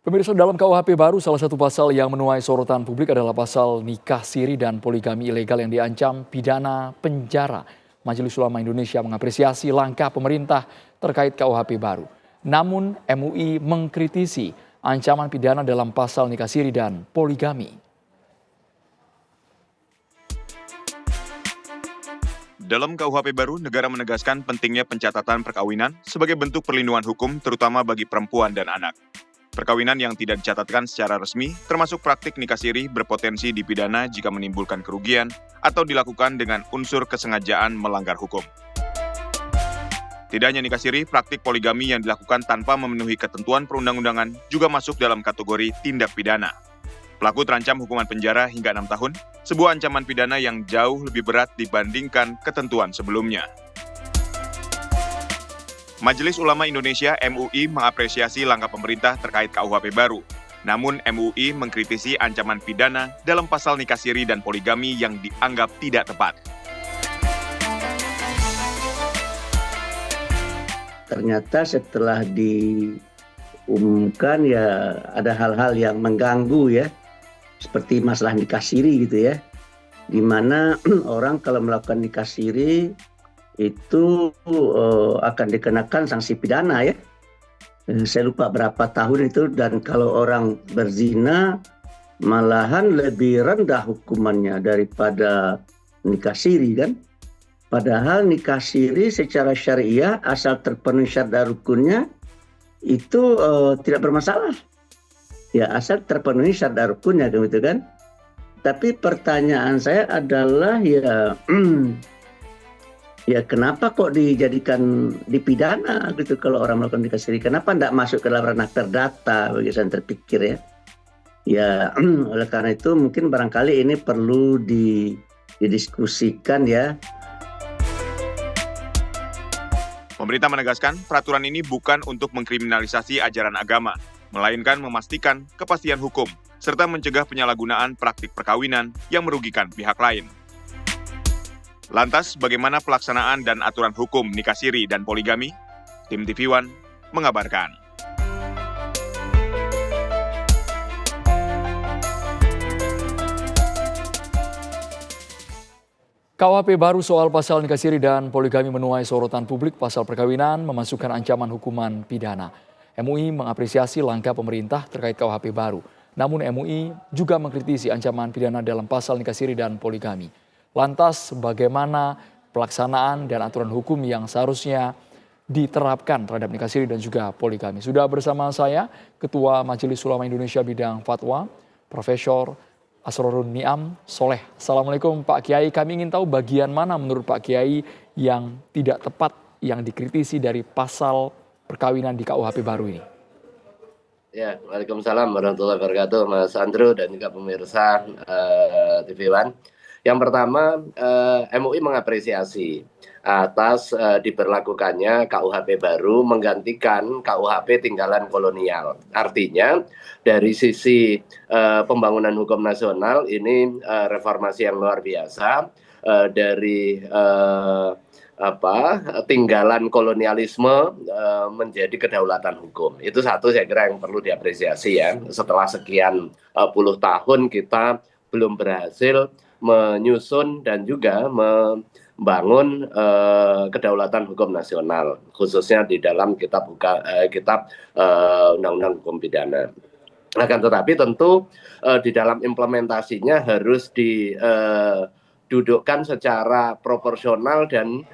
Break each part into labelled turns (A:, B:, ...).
A: Pemirsa, dalam KUHP baru, salah satu pasal yang menuai sorotan publik adalah pasal nikah siri dan poligami ilegal yang diancam pidana penjara. Majelis Ulama Indonesia mengapresiasi langkah pemerintah terkait KUHP baru. Namun MUI mengkritisi ancaman pidana dalam pasal nikah siri dan poligami.
B: Dalam KUHP baru, negara menegaskan pentingnya pencatatan perkawinan sebagai bentuk perlindungan hukum terutama bagi perempuan dan anak. Perkawinan yang tidak dicatatkan secara resmi, termasuk praktik nikah siri, berpotensi dipidana jika menimbulkan kerugian atau dilakukan dengan unsur kesengajaan melanggar hukum. Tidak hanya nikah siri, praktik poligami yang dilakukan tanpa memenuhi ketentuan perundang-undangan juga masuk dalam kategori tindak pidana. Pelaku terancam hukuman penjara hingga 6 tahun, sebuah ancaman pidana yang jauh lebih berat dibandingkan ketentuan sebelumnya. Majelis Ulama Indonesia (MUI) mengapresiasi langkah pemerintah terkait KUHP baru. Namun MUI mengkritisi ancaman pidana dalam pasal nikah siri dan poligami yang dianggap tidak tepat.
C: Ternyata setelah diumumkan ya ada hal-hal yang mengganggu ya, seperti masalah nikah siri gitu ya, di mana orang kalau melakukan nikah siri itu akan dikenakan sanksi pidana ya. Saya lupa berapa tahun itu, dan kalau orang berzina malahan lebih rendah hukumannya daripada nikah siri kan. Padahal nikah siri secara syariah asal terpenuhi syarat dan rukunnya itu tidak bermasalah. Ya asal terpenuhi syarat dan rukunnya gitu kan. Tapi pertanyaan saya adalah ya kenapa kok dijadikan dipidana gitu kalau orang melakukan nikah siri? Kenapa tidak masuk ke dalam ranah terdata bagi saya terpikir ya? Ya oleh karena itu mungkin barangkali ini perlu didiskusikan ya.
B: Pemerintah menegaskan peraturan ini bukan untuk mengkriminalisasi ajaran agama, melainkan memastikan kepastian hukum, serta mencegah penyalahgunaan praktik perkawinan yang merugikan pihak lain. Lantas, bagaimana pelaksanaan dan aturan hukum nikah siri dan poligami? Tim TV One mengabarkan.
A: KUHP baru soal pasal nikah siri dan poligami menuai sorotan publik. Pasal perkawinan memasukkan ancaman hukuman pidana. MUI mengapresiasi langkah pemerintah terkait KUHP baru. Namun MUI juga mengkritisi ancaman pidana dalam pasal nikah siri dan poligami. Lantas bagaimana pelaksanaan dan aturan hukum yang seharusnya diterapkan terhadap nikah siri dan juga poligami? Sudah bersama saya Ketua Majelis Ulama Indonesia Bidang Fatwa, Profesor Asrorun Niam Soleh. Assalamualaikum Pak Kiai, kami ingin tahu bagian mana menurut Pak Kiai yang tidak tepat, yang dikritisi dari pasal perkawinan di KUHP baru ini?
D: Ya, Waalaikumsalam warahmatullahi wabarakatuh Mas Andrew dan juga pemirsa TV One. Yang pertama, MUI mengapresiasi atas diberlakukannya KUHP baru menggantikan KUHP tinggalan kolonial. Artinya dari sisi pembangunan hukum nasional ini reformasi yang luar biasa dari tinggalan kolonialisme menjadi kedaulatan hukum. Itu satu saya kira yang perlu diapresiasi ya. Setelah sekian puluh tahun kita belum berhasil menyusun dan juga membangun kedaulatan hukum nasional, khususnya di dalam kitab Undang-Undang Hukum Pidana. Akan tetapi tentu di dalam implementasinya harus didudukkan secara proporsional dan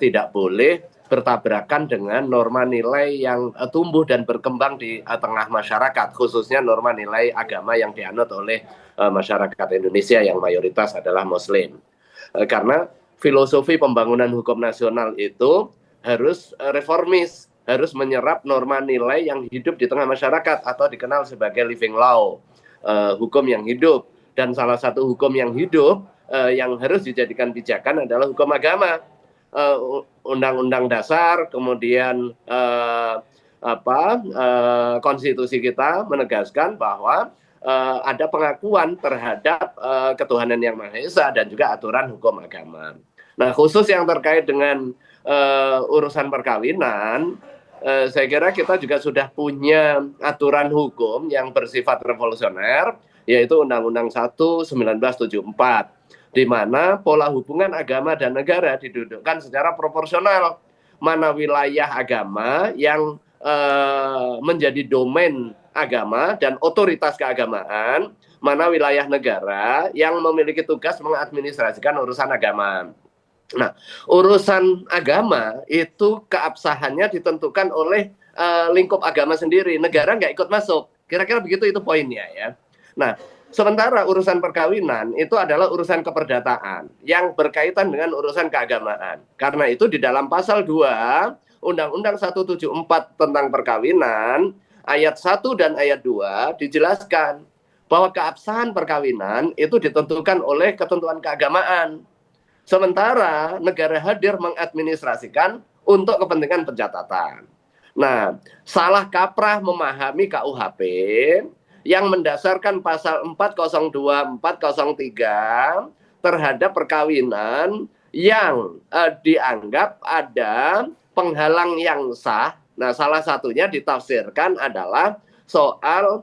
D: tidak boleh bertabrakan dengan norma nilai yang tumbuh dan berkembang di tengah masyarakat, khususnya norma nilai agama yang dianut oleh masyarakat Indonesia yang mayoritas adalah Muslim. Karena filosofi pembangunan hukum nasional itu harus reformis, harus menyerap norma nilai yang hidup di tengah masyarakat atau dikenal sebagai living law, hukum yang hidup. Dan salah satu hukum yang hidup yang harus dijadikan pijakan adalah hukum agama. Undang-undang dasar, kemudian konstitusi kita menegaskan bahwa ada pengakuan terhadap ketuhanan yang Maha Esa dan juga aturan hukum agama. Nah, khusus yang terkait dengan urusan perkawinan, saya kira kita juga sudah punya aturan hukum yang bersifat revolusioner, yaitu Undang-Undang 1 1974, di mana pola hubungan agama dan negara didudukkan secara proporsional. Mana wilayah agama yang menjadi domain agama dan otoritas keagamaan, mana wilayah negara yang memiliki tugas mengadministrasikan urusan agama. Nah, urusan agama itu keabsahannya ditentukan oleh lingkup agama sendiri. Negara nggak ikut masuk. Kira-kira begitu itu poinnya ya. Nah, sementara urusan perkawinan itu adalah urusan keperdataan yang berkaitan dengan urusan keagamaan. Karena itu di dalam pasal 2 Undang-Undang 174 tentang perkawinan, ayat 1 dan ayat 2 dijelaskan bahwa keabsahan perkawinan itu ditentukan oleh ketentuan keagamaan. Sementara negara hadir mengadministrasikan untuk kepentingan pencatatan. Nah, salah kaprah memahami KUHP yang mendasarkan pasal 402, 403 terhadap perkawinan yang dianggap ada penghalang yang sah. Nah, salah satunya ditafsirkan adalah soal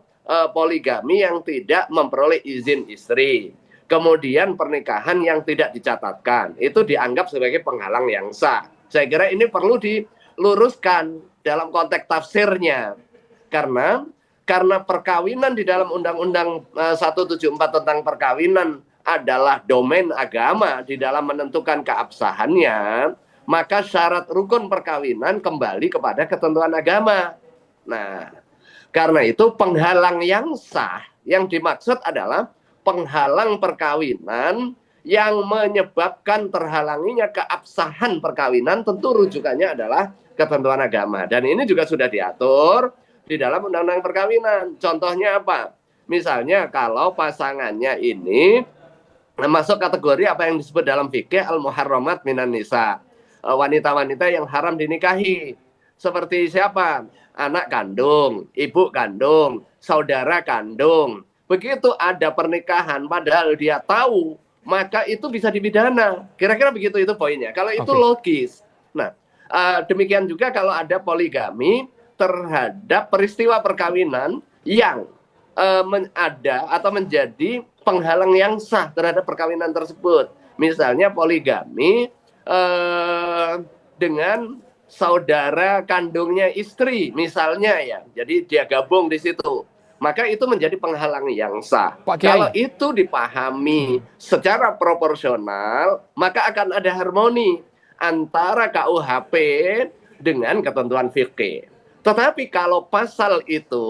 D: poligami yang tidak memperoleh izin istri. Kemudian pernikahan yang tidak dicatatkan, itu dianggap sebagai penghalang yang sah. Saya kira ini perlu diluruskan dalam konteks tafsirnya. Karena perkawinan di dalam Undang-Undang 174 tentang perkawinan adalah domain agama di dalam menentukan keabsahannya, maka syarat rukun perkawinan kembali kepada ketentuan agama. Nah, karena itu penghalang yang sah yang dimaksud adalah penghalang perkawinan yang menyebabkan terhalanginya keabsahan perkawinan, tentu rujukannya adalah ketentuan agama. Dan ini juga sudah diatur di dalam undang-undang perkawinan. Contohnya apa? Misalnya kalau pasangannya ini masuk kategori apa yang disebut dalam fikih al-muharramat minan nisa, wanita-wanita yang haram dinikahi. Seperti siapa? Anak kandung, ibu kandung, saudara kandung. Begitu ada pernikahan padahal dia tahu, maka itu bisa dipidana. Kira-kira begitu itu poinnya. Kalau itu logis. Nah, demikian juga kalau ada poligami terhadap peristiwa perkawinan yang ada atau menjadi penghalang yang sah terhadap perkawinan tersebut. Misalnya poligami dengan saudara kandungnya istri, misalnya ya. Jadi dia gabung di situ. Maka itu menjadi penghalang yang sah. Kalau itu dipahami secara proporsional, maka akan ada harmoni antara KUHP dengan ketentuan fikih. Tetapi kalau pasal itu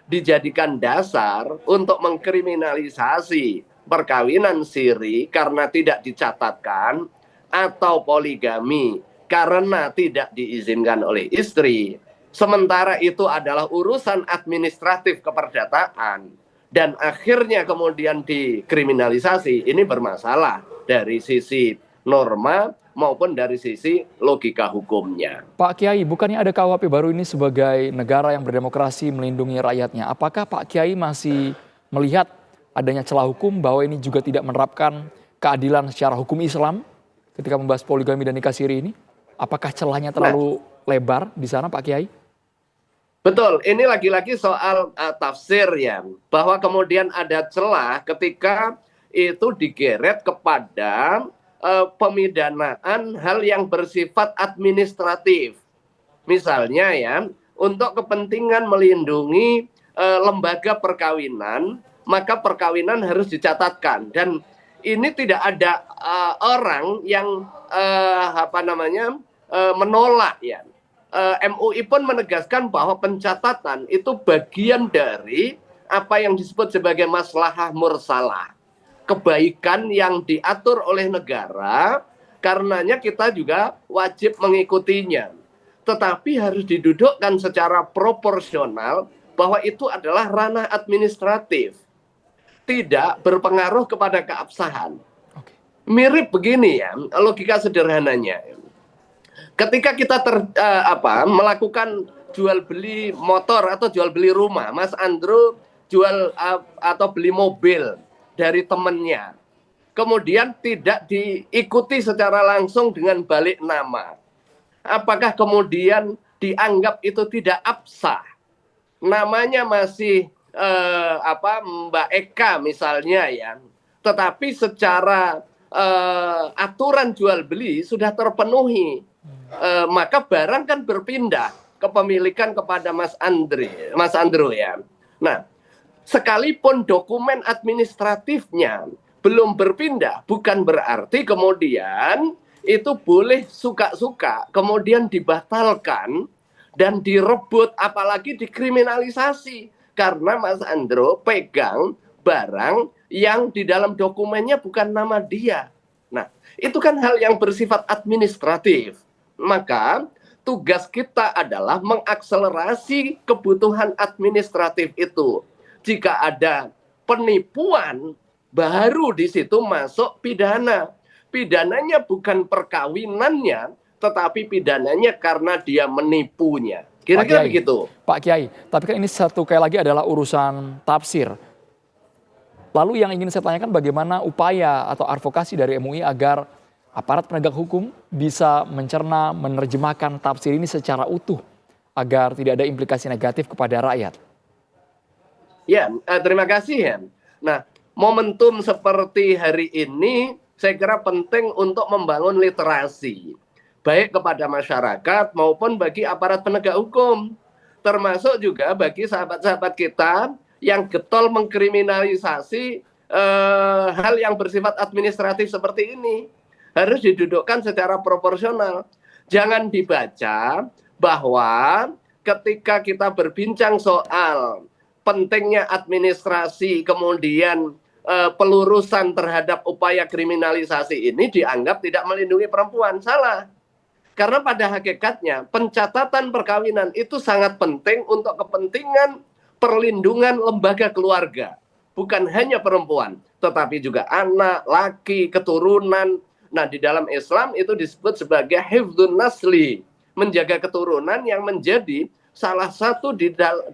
D: dijadikan dasar untuk mengkriminalisasi perkawinan siri karena tidak dicatatkan, atau poligami karena tidak diizinkan oleh istri, sementara itu adalah urusan administratif keperdataan dan akhirnya kemudian dikriminalisasi, ini bermasalah dari sisi norma maupun dari sisi logika hukumnya.
A: Pak Kiai, bukannya ada KUHP baru ini sebagai negara yang berdemokrasi melindungi rakyatnya? Apakah Pak Kiai masih melihat adanya celah hukum bahwa ini juga tidak menerapkan keadilan secara hukum Islam ketika membahas poligami dan nikah siri ini? Apakah celahnya terlalu lebar di sana, Pak Kiai?
D: Betul, ini lagi-lagi soal tafsir ya, bahwa kemudian ada celah ketika itu digeret kepada pemidanaan hal yang bersifat administratif. Misalnya ya, untuk kepentingan melindungi lembaga perkawinan, maka perkawinan harus dicatatkan. Dan ini tidak ada orang yang menolak ya. MUI pun menegaskan bahwa pencatatan itu bagian dari apa yang disebut sebagai maslahah mursalah, kebaikan yang diatur oleh negara, karenanya kita juga wajib mengikutinya. Tetapi harus didudukkan secara proporsional bahwa itu adalah ranah administratif, tidak berpengaruh kepada keabsahan. Mirip begini ya, logika sederhananya. Ketika kita melakukan jual beli motor atau jual beli rumah, Mas Andro jual atau beli mobil dari temannya, kemudian tidak diikuti secara langsung dengan balik nama, apakah kemudian dianggap itu tidak absah, namanya masih Mbak Eka misalnya ya, tetapi secara aturan jual beli sudah terpenuhi, maka barang kan berpindah kepemilikan kepada Mas Andro ya. Nah, sekalipun dokumen administratifnya belum berpindah, bukan berarti kemudian itu boleh suka-suka kemudian dibatalkan dan direbut, apalagi dikriminalisasi karena Mas Andro pegang barang yang di dalam dokumennya bukan nama dia. Nah, itu kan hal yang bersifat administratif. Maka tugas kita adalah mengakselerasi kebutuhan administratif itu. Jika ada penipuan, baru di situ masuk pidana. Pidananya bukan perkawinannya, tetapi pidananya karena dia menipunya. Kira-kira begitu.
A: Pak Kiai, tapi kan ini satu kali lagi adalah urusan tafsir. Lalu yang ingin saya tanyakan bagaimana upaya atau advokasi dari MUI agar aparat penegak hukum bisa mencerna, menerjemahkan tafsir ini secara utuh agar tidak ada implikasi negatif kepada rakyat.
D: Ya, terima kasih ya. Nah, momentum seperti hari ini saya kira penting untuk membangun literasi, baik kepada masyarakat maupun bagi aparat penegak hukum, termasuk juga bagi sahabat-sahabat kita yang getol mengkriminalisasi hal yang bersifat administratif seperti ini. Harus didudukkan secara proporsional. Jangan dibaca bahwa ketika kita berbincang soal pentingnya administrasi, kemudian pelurusan terhadap upaya kriminalisasi ini dianggap tidak melindungi perempuan. Salah. Karena pada hakikatnya pencatatan perkawinan itu sangat penting untuk kepentingan perlindungan lembaga keluarga. Bukan hanya perempuan, tetapi juga anak, laki, keturunan. Nah, di dalam Islam itu disebut sebagai hifdzun nasli, menjaga keturunan yang menjadi salah satu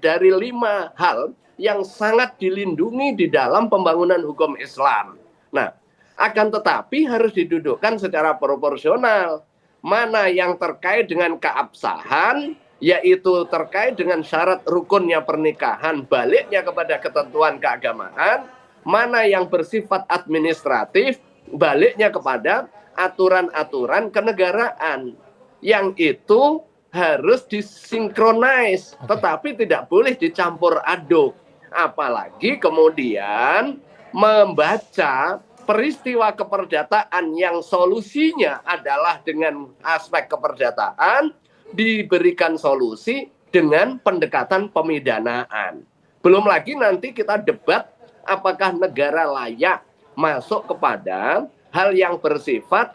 D: dari 5 hal yang sangat dilindungi di dalam pembangunan hukum Islam. Nah, akan tetapi harus didudukkan secara proporsional. Mana yang terkait dengan keabsahan, yaitu terkait dengan syarat rukunnya pernikahan, baliknya kepada ketentuan keagamaan, mana yang bersifat administratif, baliknya kepada aturan-aturan kenegaraan, yang itu harus disinkronize, tetapi tidak boleh dicampur aduk. Apalagi kemudian membaca peristiwa keperdataan yang solusinya adalah dengan aspek keperdataan, diberikan solusi dengan pendekatan pemidanaan. Belum lagi nanti kita debat apakah negara layak masuk kepada hal yang bersifat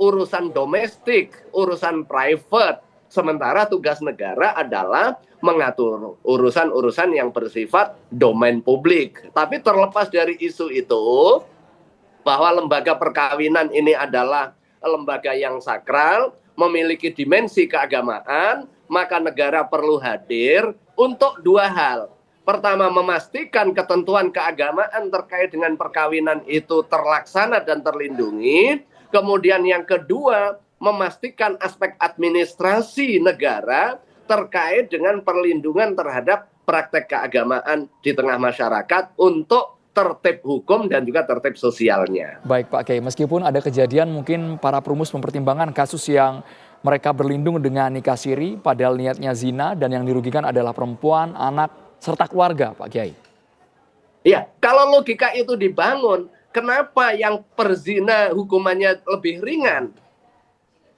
D: urusan domestik, urusan private, sementara tugas negara adalah mengatur urusan-urusan yang bersifat domain publik. Tapi terlepas dari isu itu, bahwa lembaga perkawinan ini adalah lembaga yang sakral, memiliki dimensi keagamaan, maka negara perlu hadir untuk 2 hal. Pertama, memastikan ketentuan keagamaan terkait dengan perkawinan itu terlaksana dan terlindungi. Kemudian yang kedua, memastikan aspek administrasi negara terkait dengan perlindungan terhadap praktek keagamaan di tengah masyarakat untuk tertib hukum dan juga tertib sosialnya.
A: Baik Pak Kiai, meskipun ada kejadian mungkin para perumus mempertimbangkan kasus yang mereka berlindung dengan nikah siri padahal niatnya zina dan yang dirugikan adalah perempuan, anak, serta keluarga Pak Kiai.
D: Ya, kalau logika itu dibangun, kenapa yang perzina hukumannya lebih ringan?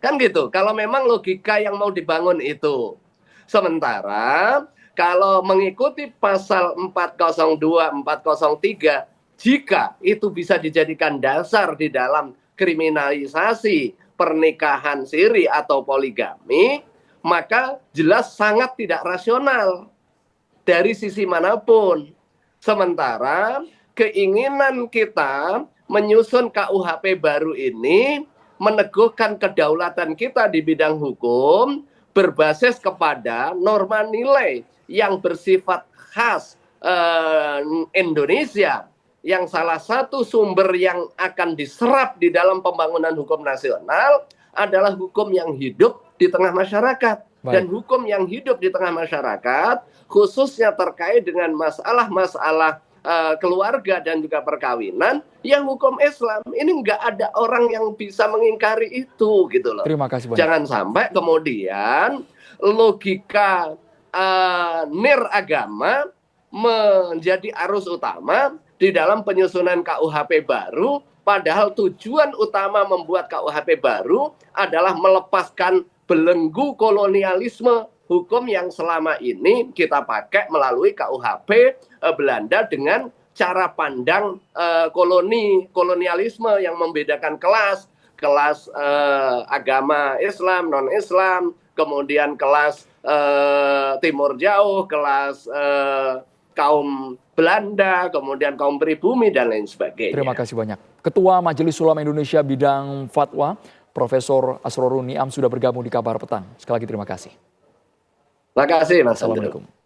D: Kan gitu, kalau memang logika yang mau dibangun itu. Sementara kalau mengikuti pasal 402, 403, jika itu bisa dijadikan dasar di dalam kriminalisasi pernikahan siri atau poligami, maka jelas sangat tidak rasional dari sisi manapun. Sementara keinginan kita menyusun KUHP baru ini meneguhkan kedaulatan kita di bidang hukum berbasis kepada norma nilai yang bersifat khas Indonesia, yang salah satu sumber yang akan diserap di dalam pembangunan hukum nasional adalah hukum yang hidup di tengah masyarakat. Dan hukum yang hidup di tengah masyarakat, khususnya terkait dengan masalah-masalah keluarga dan juga perkawinan, yang hukum Islam ini nggak ada orang yang bisa mengingkari itu gitu loh.
A: Terima kasih banyak.
D: Jangan sampai kemudian logika nir agama menjadi arus utama di dalam penyusunan KUHP baru, padahal tujuan utama membuat KUHP baru adalah melepaskan belenggu kolonialisme hukum yang selama ini kita pakai melalui KUHP Belanda dengan cara pandang kolonialisme yang membedakan kelas agama Islam, non-Islam, kemudian kelas Timur Jauh, kelas kaum Belanda, kemudian kaum pribumi, dan lain sebagainya.
A: Terima kasih banyak. Ketua Majelis Ulama Indonesia bidang fatwa, Profesor Asrorun Niam sudah bergabung di Kabar Petang. Sekali lagi terima kasih.
D: Terima kasih, Mas.
A: Assalamualaikum.